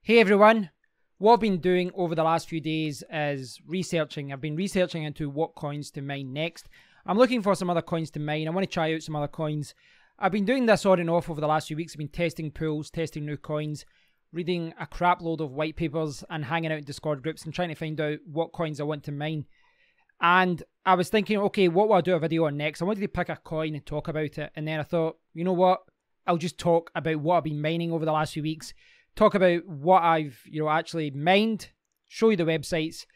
Hey everyone, what I've been doing over the last few days is researching. I've been researching into what coins to mine next. I'm looking for some other coins to mine. I want to try out some other coins. I've been doing this on and off over the last few weeks. I've been testing pools, testing new coins, reading a crap load of white papers and hanging out in Discord groups and trying to find out what coins I want to mine. And I was thinking, okay, what will I do a video on next? I wanted to pick a coin and talk about it. And then I thought, you know what? I'll just talk about what I've been mining over the last few weeks. Talk about what I've actually mined, show you the websites.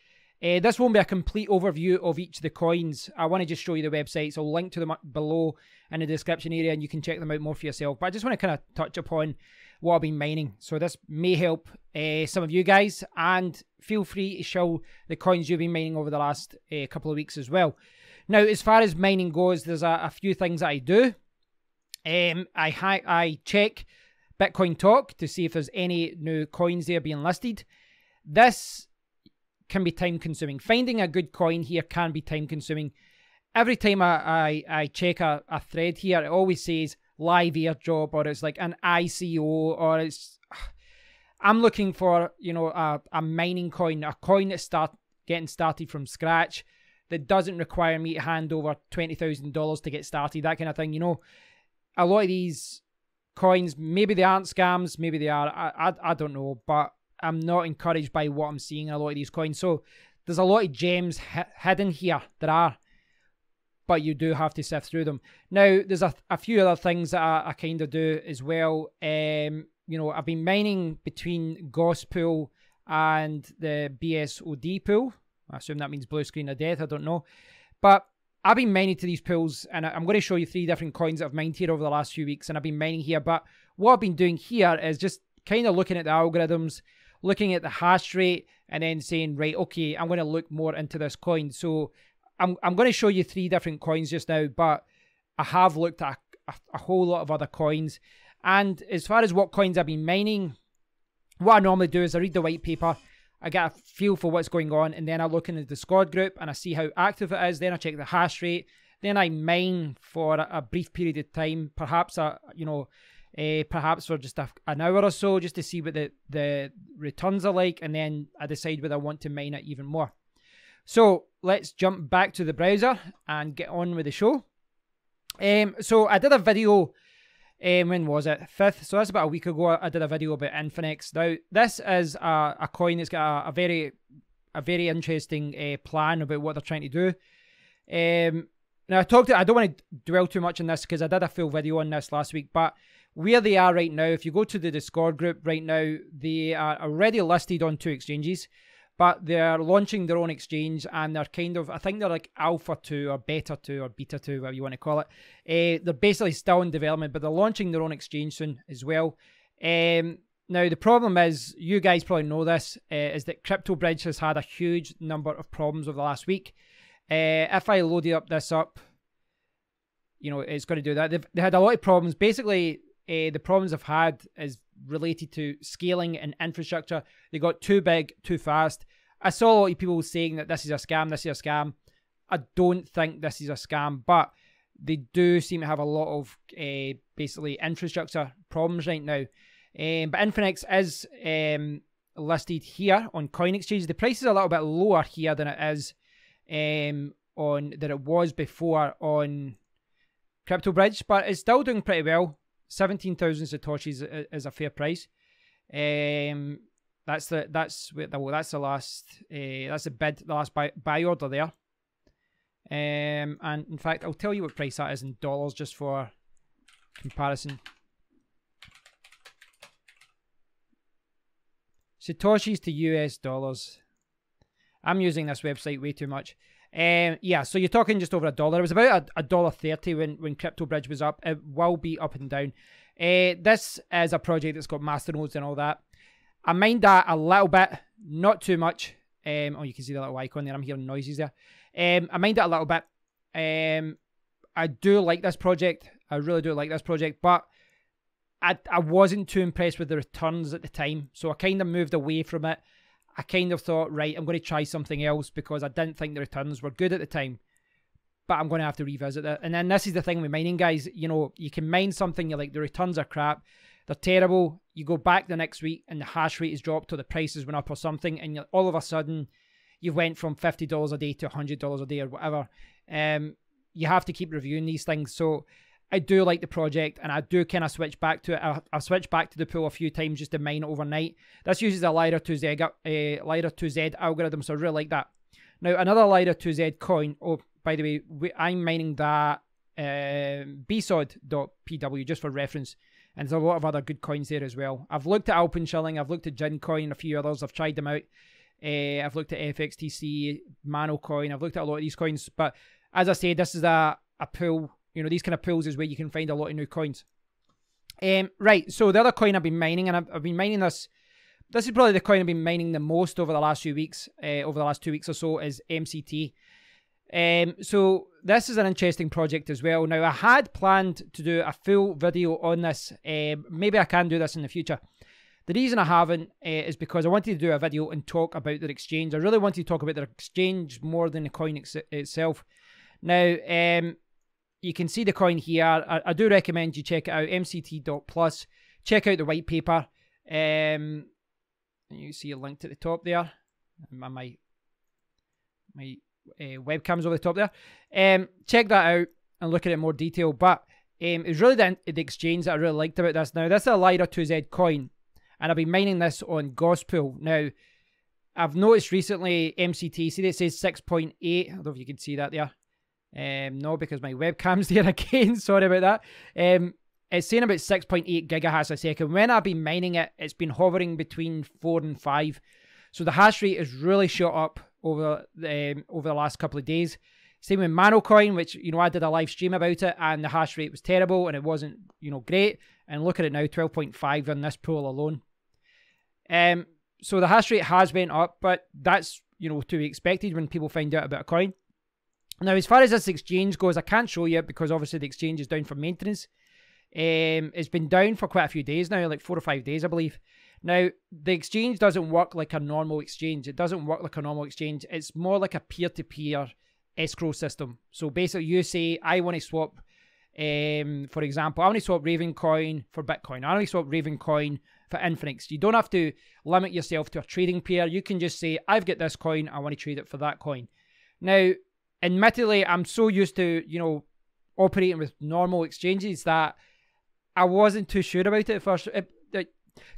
This won't be a complete overview of each of the coins. I want to just show you the websites. I'll link to them below in the description area and you can check them out more for yourself. But I just want to kind of touch upon what I've been mining. So this may help some of you guys, and feel free to show the coins you've been mining over the last couple of weeks as well. Now, as far as mining goes, there's a few things that I do. I check Bitcoin Talk to see if there's any new coins there being listed. This can be time consuming. Finding a good coin here can be time consuming. Every time I check a thread here, it always says live airdrop, or it's like an ICO, or it's... I'm looking for, a mining coin, a coin that's getting started from scratch, that doesn't require me to hand over $20,000 to get started, that kind of thing. A lot of these coins, maybe they aren't scams, maybe they are, I don't know, but I'm not encouraged by what I'm seeing in a lot of these coins. So there's a lot of gems hidden here, there are, but you do have to sift through them. Now, there's a few other things that I kind of do as well. I've been mining between Goss pool and the BSOD pool. I assume that means blue screen of death, I don't know. But I've been mining to these pools, and I'm going to show you 3 different coins that I've mined here over the last few weeks, and I've been mining here. But what I've been doing here is just kind of looking at the algorithms, looking at the hash rate, and then saying, right, okay, I'm going to look more into this coin. So I'm going to show you 3 different coins just now, but I have looked at a whole lot of other coins. And as far as what coins I've been mining, what I normally do is I read the white paper, I get a feel for what's going on, and then I look in the Discord group and I see how active it is. Then I check the hash rate. Then I mine for a brief period of time, perhaps perhaps for just an hour or so, just to see what the returns are like, and then I decide whether I want to mine it even more. So let's jump back to the browser and get on with the show. So I did a video. When was it? 5th. So that's about a week ago. I did a video about Infinex. Now, this is a coin that's got a very interesting plan about what they're trying to do. Now, I don't want to dwell too much on this because I did a full video on this last week, but where they are right now, if you go to the Discord group right now, they are already listed on 2 exchanges, but they're launching their own exchange, and they're kind of, I think they're like Alpha 2 or Beta 2 or Beta 2, whatever you want to call it. They're basically still in development, but they're launching their own exchange soon as well. Now, the problem is, you guys probably know this, is that CryptoBridge has had a huge number of problems over the last week. If I loaded this up, it's going to do that. They had a lot of problems. Basically, the problems they've had is related to scaling and infrastructure. They got too big, too fast. I saw a lot of people saying that this is a scam, this is a scam. I don't think this is a scam, but they do seem to have a lot of basically infrastructure problems right now. But Infinex is listed here on Coin Exchange. The price is a little bit lower here than it is than it was before on CryptoBridge, but it's still doing pretty well. 17,000 satoshis is a fair price. That's the last buy order there. And in fact, I'll tell you what price that is in dollars just for comparison. Satoshis to US dollars. I'm using this website way too much. Yeah, so you're talking just over $1. It was about $1.30 when CryptoBridge was up. It will be up and down. This is a project that's got masternodes and all that. I mined that a little bit, not too much. Oh, you can see the little icon there. I'm hearing noises there. I mined it a little bit. I do like this project. I really do like this project, but I wasn't too impressed with the returns at the time, so I kind of moved away from it. I kind of thought, right, I'm going to try something else because I didn't think the returns were good at the time. But I'm going to have to revisit it. And then this is the thing with mining, guys. You can mine something, you're like, the returns are crap. they're terrible. You go back the next week and the hash rate is dropped or the prices went up or something, and all of a sudden you've went from $50 a day to $100 a day or whatever. You have to keep reviewing these things. So I do like the project, and I do kind of switch back to it. I've switched back to the pool a few times just to mine it overnight. This uses a Lyra 2Z algorithm, so I really like that. Now, another Lyra 2Z coin, oh, by the way, I'm mining that bsod.pw just for reference, and there's a lot of other good coins there as well. I've looked at Alpenshilling, I've looked at Gincoin, a few others, I've tried them out. I've looked at FXTC, Manocoin, I've looked at a lot of these coins, but as I said, this is a pool. You know, these kind of pools is where you can find a lot of new coins. Right, so the other coin I've been mining, and I've been mining this. This is probably the coin I've been mining the most over the last few weeks, over the last 2 weeks or so, is MCT. So this is an interesting project as well. Now, I had planned to do a full video on this. Maybe I can do this in the future. The reason I haven't is because I wanted to do a video and talk about their exchange. I really wanted to talk about their exchange more than the coin itself. Now, you can see the coin here. I do recommend you check it out, mct.plus. Check out the white paper. You see a link at the top there. My webcam's over the top there. Check that out and look at it in more detail. But it's really the exchange that I really liked about this. Now, this is a Lyra 2Z coin, and I've been mining this on Gospel. Now, I've noticed recently MCTC, it says 6.8. I don't know if you can see that there. No, because my webcam's there again. Sorry about that. It's saying about 6.8 gigahash a second. When I've been mining it, it's been hovering between 4 and 5. So the hash rate has really shot up over the last couple of days. Same with Manocoin, which, you know, I did a live stream about it, and the hash rate was terrible and it wasn't, you know, great. And look at it now, 12.5 in this pool alone. So the hash rate has went up, but that's, you know, to be expected when people find out about a coin. Now, as far as this exchange goes, I can't show you because obviously the exchange is down for maintenance. It's been down for quite a few days now, like 4 or 5 days, I believe. Now, the exchange doesn't work like a normal exchange. It doesn't work like a normal exchange. It's more like a peer-to-peer escrow system. So basically, you say, I want to swap, for example, I want to swap Ravencoin for Bitcoin. I want to swap Ravencoin for Infinix. You don't have to limit yourself to a trading pair. You can just say, I've got this coin, I want to trade it for that coin. Now, admittedly, I'm so used to, you know, operating with normal exchanges that I wasn't too sure about it at first.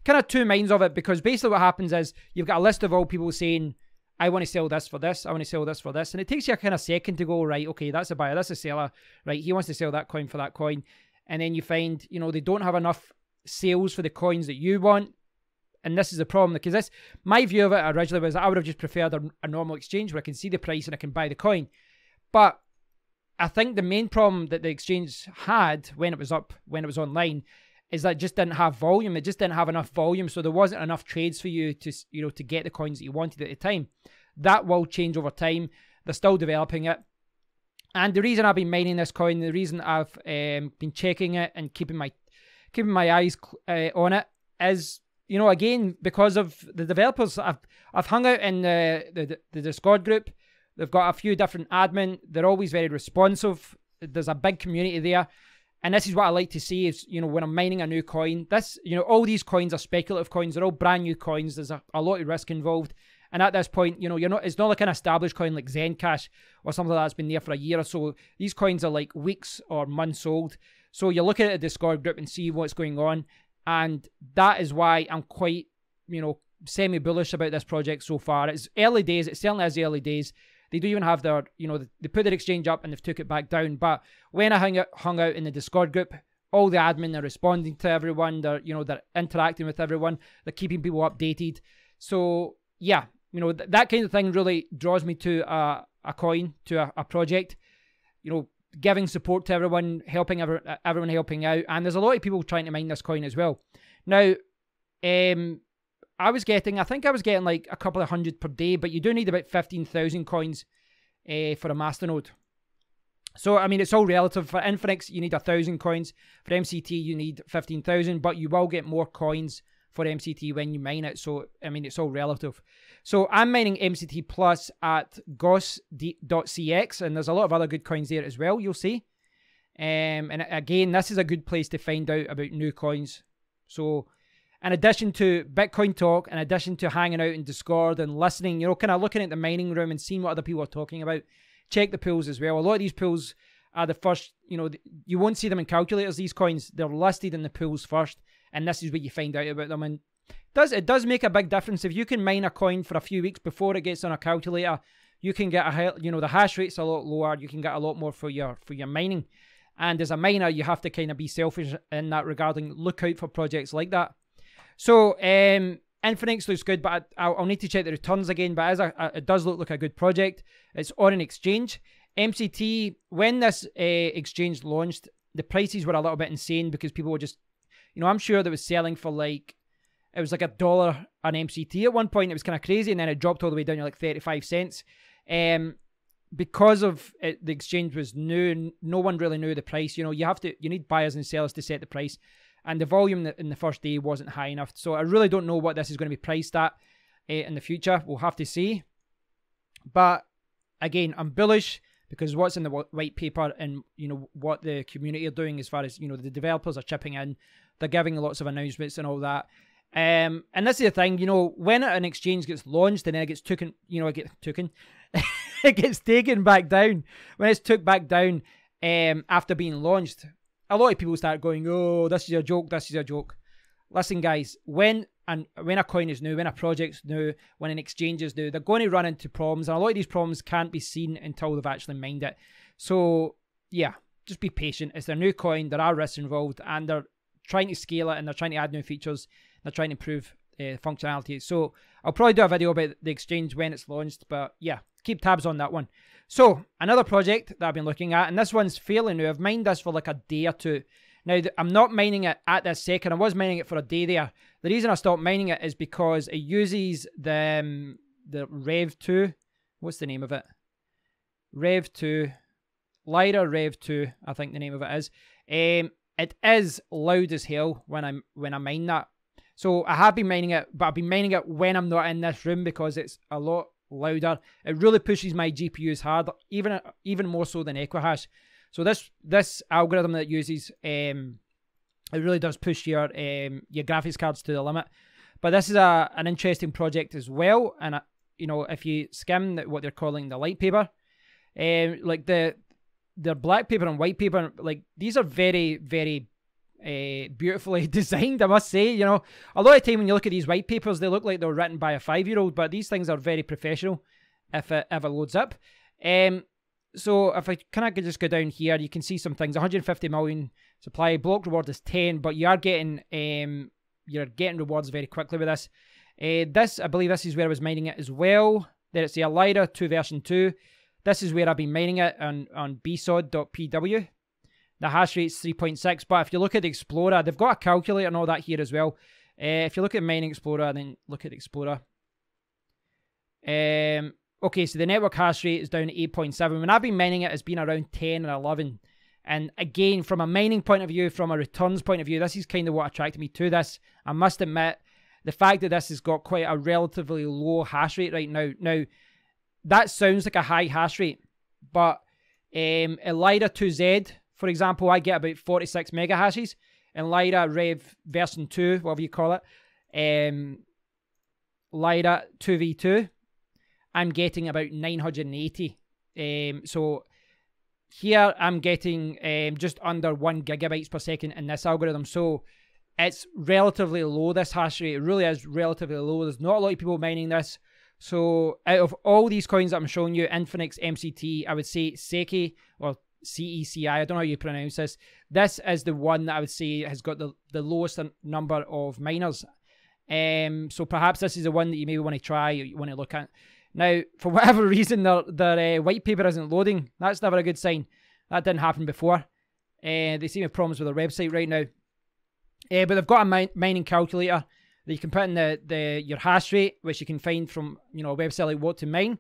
Kind of two minds of it, because basically what happens is you've got a list of all people saying, I want to sell this for this, I want to sell this for this. And it takes you a kind of second to go, right, okay, that's a buyer, that's a seller, right, he wants to sell that coin for that coin. And then you find, you know, they don't have enough sales for the coins that you want. And this is the problem, because this, my view of it originally was I would have just preferred a normal exchange where I can see the price and I can buy the coin. But I think the main problem that the exchange had when it was up, when it was online, is that it just didn't have volume. It just didn't have enough volume, so there wasn't enough trades for you to, you know, to get the coins that you wanted at the time. That will change over time. They're still developing it. And the reason I've been mining this coin, the reason I've been checking it and keeping my eyes on it is, you know, again, because of the developers. I've hung out in the Discord group. They've got a few different admin. They're always very responsive. There's a big community there. And this is what I like to see is, you know, when I'm mining a new coin, this, you know, all these coins are speculative coins. They're all brand new coins. There's a lot of risk involved. And at this point, you know, it's not like an established coin like Zencash or something that's been there for a year or so. These coins are like weeks or months old. So you look at the Discord group and see what's going on. And that is why I'm quite, you know, semi-bullish about this project so far. It's early days. It certainly is early days. They do even have their, you know, they put their exchange up and they've took it back down. But when I hung out in the Discord group, all the admin are responding to everyone. They're, you know, they're interacting with everyone. They're keeping people updated. So yeah, you know, that kind of thing really draws me to a coin, to a project. You know, giving support to everyone, helping everyone helping out. And there's a lot of people trying to mine this coin as well. Now, I think I was getting like a couple of hundred per day, but you do need about 15,000 coins for a masternode. So, I mean, it's all relative. For Infinix, you need 1,000 coins. For MCT, you need 15,000, but you will get more coins for MCT when you mine it. So, I mean, it's all relative. So, I'm mining MCT Plus at gos.cx, and there's a lot of other good coins there as well, you'll see. And again, this is a good place to find out about new coins. So in addition to Bitcoin talk, in addition to hanging out in Discord and listening, you know, kind of looking at the mining room and seeing what other people are talking about, check the pools as well. A lot of these pools are the first, you know, you won't see them in calculators, these coins. They're listed in the pools first, and this is what you find out about them. And it does make a big difference. If you can mine a coin for a few weeks before it gets on a calculator, you can get the hash rate's a lot lower. You can get a lot more for your mining. And as a miner, you have to kind of be selfish in that regarding look out for projects like that. So Infinix looks good, but I'll need to check the returns again. But it does look like a good project. It's on an exchange. MCT, when this exchange launched, the prices were a little bit insane because people were just, you know, I'm sure they was selling for like, it was like $1 an MCT at one point. It was kind of crazy, and then it dropped all the way down to like 35 cents. Because of it, the exchange was new, no one really knew the price. You know, you need buyers and sellers to set the price, and the volume in the first day wasn't high enough. So I really don't know what this is going to be priced at in the future. We'll have to see. But again, I'm bullish because what's in the white paper and, you know, what the community are doing as far as, you know, the developers are chipping in, they're giving lots of announcements and all that. And this is the thing, you know, when an exchange gets launched and then it gets taken, you know, it gets taken back down. When it's took back down after being launched, a lot of people start going, oh, this is a joke, this is a joke. Listen, guys, when a coin is new, when a project's new, when an exchange is new, they're going to run into problems, and a lot of these problems can't be seen until they've actually mined it. So, yeah, just be patient. It's their new coin, there are risks involved, and they're trying to scale it, and they're trying to add new features, they're trying to improve functionality. So, I'll probably do a video about the exchange when it's launched, but yeah, keep tabs on that one. So, another project that I've been looking at, and this one's fairly new. I've mined this for like a day or two. Now, I'm not mining it at this second. I was mining it for a day there. The reason I stopped mining it is because it uses the Rev 2. What's the name of it? Rev 2. Lyra Rev 2, I think the name of it is. It is loud as hell when I mine that. So I have been mining it, but I've been mining it when I'm not in this room because it's a lot louder. It really pushes my GPUs hard, even more so than Equihash. So this algorithm that it uses, it really does push your graphics cards to the limit. But this is an interesting project as well. And you know, if you skim what they're calling the light paper, like the black paper and white paper, like these are very, very beautifully designed, I must say. You know, a lot of time when you look at these white papers, they look like they're written by a 5-year-old, but these things are very professional if it loads up. So if I kind of just go down here, you can see some things. 150 million supply, block reward is 10, but you are getting rewards very quickly with this. I believe this is where I was mining it as well. There it's the Lyra 2 version 2. This is where I've been mining it on bsod.pw. The hash rate's 3.6, but if you look at the Explorer, they've got a calculator and all that here as well. If you look at Mining Explorer, then look at the Explorer. Okay, so the network hash rate is down to 8.7. When I've been mining it, it's been around 10 or 11. And again, from a mining point of view, from a returns point of view, this is kind of what attracted me to this. I must admit, the fact that this has got quite a relatively low hash rate right now. Now, that sounds like a high hash rate, but Lyra 2Z, for example, I get about 46 mega hashes. And Lyra Rev version 2, whatever you call it, Lyra 2v2, I'm getting about 980. So here I'm getting just under 1 gigabytes per second in this algorithm. So it's relatively low, this hash rate. It really is relatively low. There's not a lot of people mining this. So out of all these coins that I'm showing you, Infinix, MCT, I would say Seki, or CECI, I don't know how you pronounce this. This is the one that I would say has got the lowest number of miners. So perhaps this is the one that you maybe want to try, or you want to look at. Now, for whatever reason, their white paper isn't loading. That's never a good sign. That didn't happen before. They seem to have problems with their website right now. But they've got a mining calculator that you can put in your hash rate, which you can find from a website like What to Mine.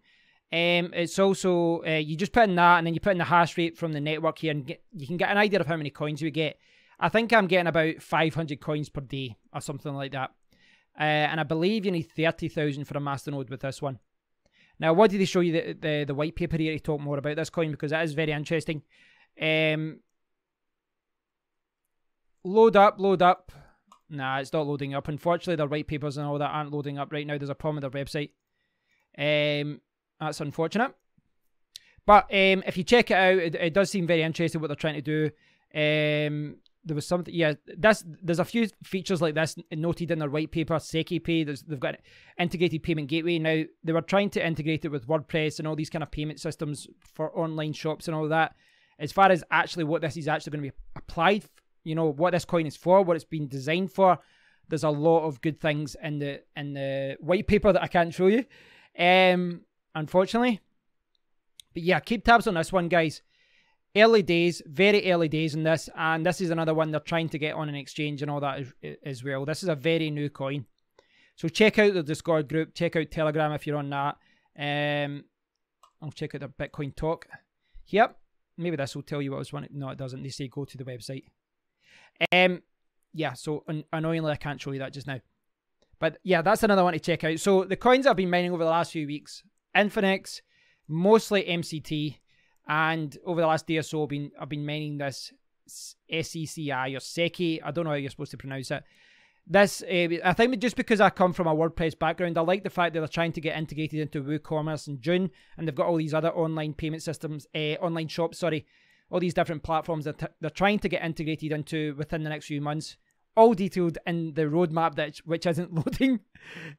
It's also, you just put in that, and then you put in the hash rate from the network here, and you can get an idea of how many coins you get. I think I'm getting about 500 coins per day, or something like that. And I believe you need 30,000 for a masternode with this one. Now, what did they show you the white paper here to talk more about this coin, because that is very interesting. Load up. Nah, it's not loading up. Unfortunately, their white papers and all that aren't loading up right now. There's a problem with their website. That's unfortunate. But if you check it out, it does seem very interesting what they're trying to do. There was something, yeah, there's a few features like this noted in their white paper. SafeCoin, they've got integrated payment gateway. Now, they were trying to integrate it with WordPress and all these kind of payment systems for online shops and all that. As far as actually what this is actually going to be applied, you know, what this coin is for, what it's been designed for, there's a lot of good things in the white paper that I can't show you, unfortunately. But yeah, keep tabs on this one, guys. Early days, very early days in this, and this is another one they're trying to get on an exchange and all that as well. This is a very new coin. So check out the Discord group, check out Telegram if you're on that. I'll check out their Bitcoin talk. Yep, maybe this will tell you what I was wanting. No, it doesn't. They say go to the website. Yeah, so annoyingly I can't show you that just now. But yeah, that's another one to check out. So the coins I've been mining over the last few weeks, Infinix, mostly MCT, and over the last day or so I've been mining this SECI or SECI. I don't know how you're supposed to pronounce it. This, I think just because I come from a WordPress background, I like the fact that they're trying to get integrated into WooCommerce in June, and they've got all these other online payment systems, online shops, sorry, all these different platforms that they're trying to get integrated into within the next few months, all detailed in the roadmap which isn't loading.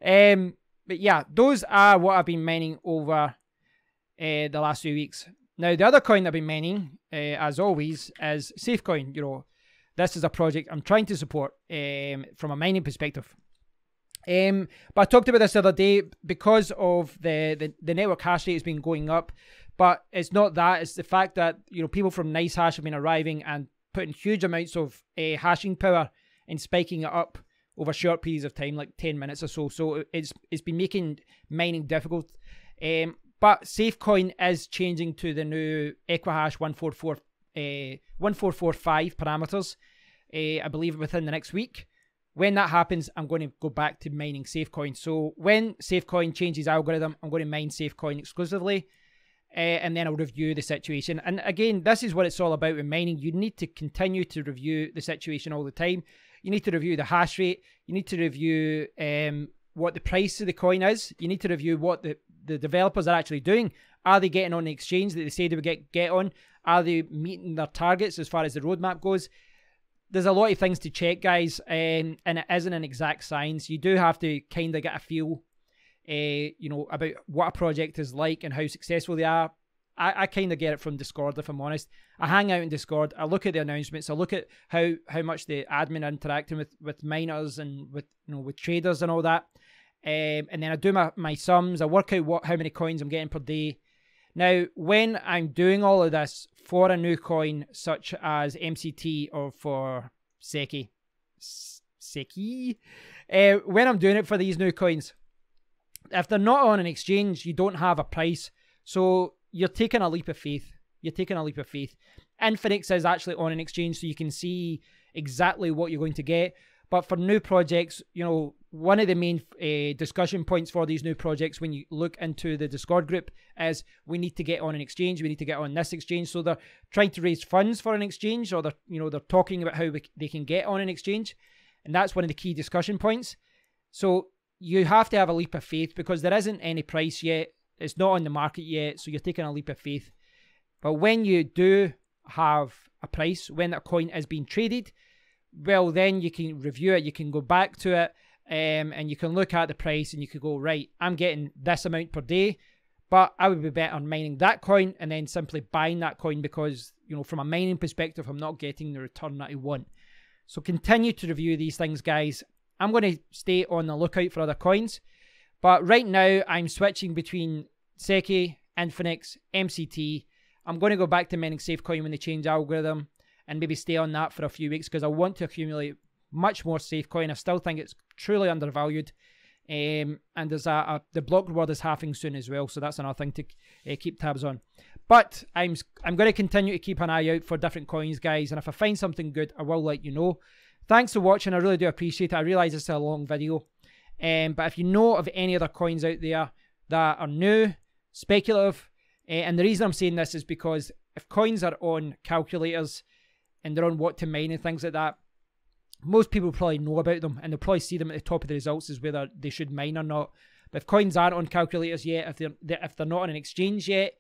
But yeah, those are what I've been mining over the last few weeks. Now, the other coin I've been mining, as always, is SafeCoin. You know, this is a project I'm trying to support from a mining perspective. But I talked about this the other day because of the network hash rate has been going up. But it's not that. It's the fact that, you know, people from NiceHash have been arriving and putting huge amounts of hashing power and spiking it up over short periods of time, like 10 minutes or so. So it's been making mining difficult. But SafeCoin is changing to the new Equihash 1445 parameters, I believe within the next week. When that happens, I'm going to go back to mining SafeCoin. So when SafeCoin changes algorithm, I'm going to mine SafeCoin exclusively, and then I'll review the situation. And again, this is what it's all about with mining. You need to continue to review the situation all the time. You need to review the hash rate. You need to review what the price of the coin is. You need to review what the developers are actually doing. Are they getting on the exchange that they say they would get on? Are they meeting their targets as far as the roadmap goes? There's a lot of things to check, guys, and it isn't an exact science. You do have to kind of get a feel, you know, about what a project is like and how successful they are. I kind of get it from Discord, if I'm honest. I hang out in Discord. I look at the announcements. I look at how much the admin are interacting with miners and with traders and all that. And then I do my sums. I work out how many coins I'm getting per day. Now, when I'm doing all of this for a new coin, such as MCT or for SECI, when I'm doing it for these new coins, if they're not on an exchange, you don't have a price. So you're taking a leap of faith. Infinix is actually on an exchange, so you can see exactly what you're going to get. But for new projects, you know, one of the main discussion points for these new projects when you look into the Discord group is we need to get on an exchange. We need to get on this exchange. So they're trying to raise funds for an exchange, or they're talking about how they can get on an exchange. And that's one of the key discussion points. So you have to have a leap of faith because there isn't any price yet. It's not on the market yet. So you're taking a leap of faith. But when you do have a price, when that coin is being traded, well, then you can review it. You can go back to it and you can look at the price and you could go, right, I'm getting this amount per day, but I would be better on mining that coin and then simply buying that coin because, you know, from a mining perspective, I'm not getting the return that I want. So continue to review these things, guys. I'm going to stay on the lookout for other coins, but right now I'm switching between SECI, Infinix, MCT. I'm going to go back to mining SafeCoin when they change algorithm and maybe stay on that for a few weeks because I want to accumulate much more SafeCoin. I still think it's truly undervalued. And there's the block reward is halving soon as well, so that's another thing to keep tabs on. But I'm going to continue to keep an eye out for different coins, guys, and if I find something good, I will let you know. Thanks for watching. I really do appreciate it. I realise it's a long video. But if you know of any other coins out there that are new, speculative, and the reason I'm saying this is because if coins are on calculators and they're on what to mine and things like that, most people probably know about them, and they'll probably see them at the top of the results as whether they should mine or not. But if coins aren't on calculators yet, if they're not on an exchange yet,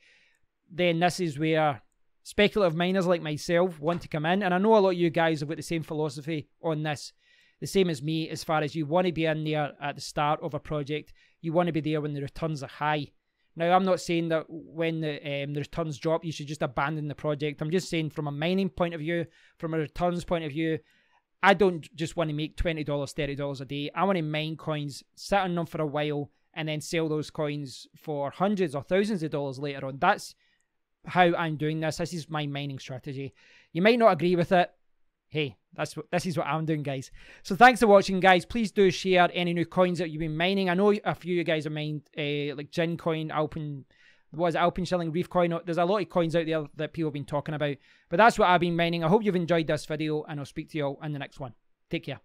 then this is where speculative miners like myself want to come in. And I know a lot of you guys have got the same philosophy on this, the same as me, as far as you want to be in there at the start of a project. You want to be there when the returns are high. Now, I'm not saying that when the returns drop, you should just abandon the project. I'm just saying from a mining point of view, from a returns point of view, I don't just want to make $20, $30 a day. I want to mine coins, sit on them for a while, and then sell those coins for hundreds or thousands of dollars later on. That's how I'm doing this. This is my mining strategy. You might not agree with it. Hey, this is what I'm doing, guys. So thanks for watching, guys. Please do share any new coins that you've been mining. I know a few of you guys have mined like Gin Coin, Alpenshilling, Reef Coin. There's a lot of coins out there that people have been talking about. But that's what I've been mining. I hope you've enjoyed this video, and I'll speak to you all in the next one. Take care.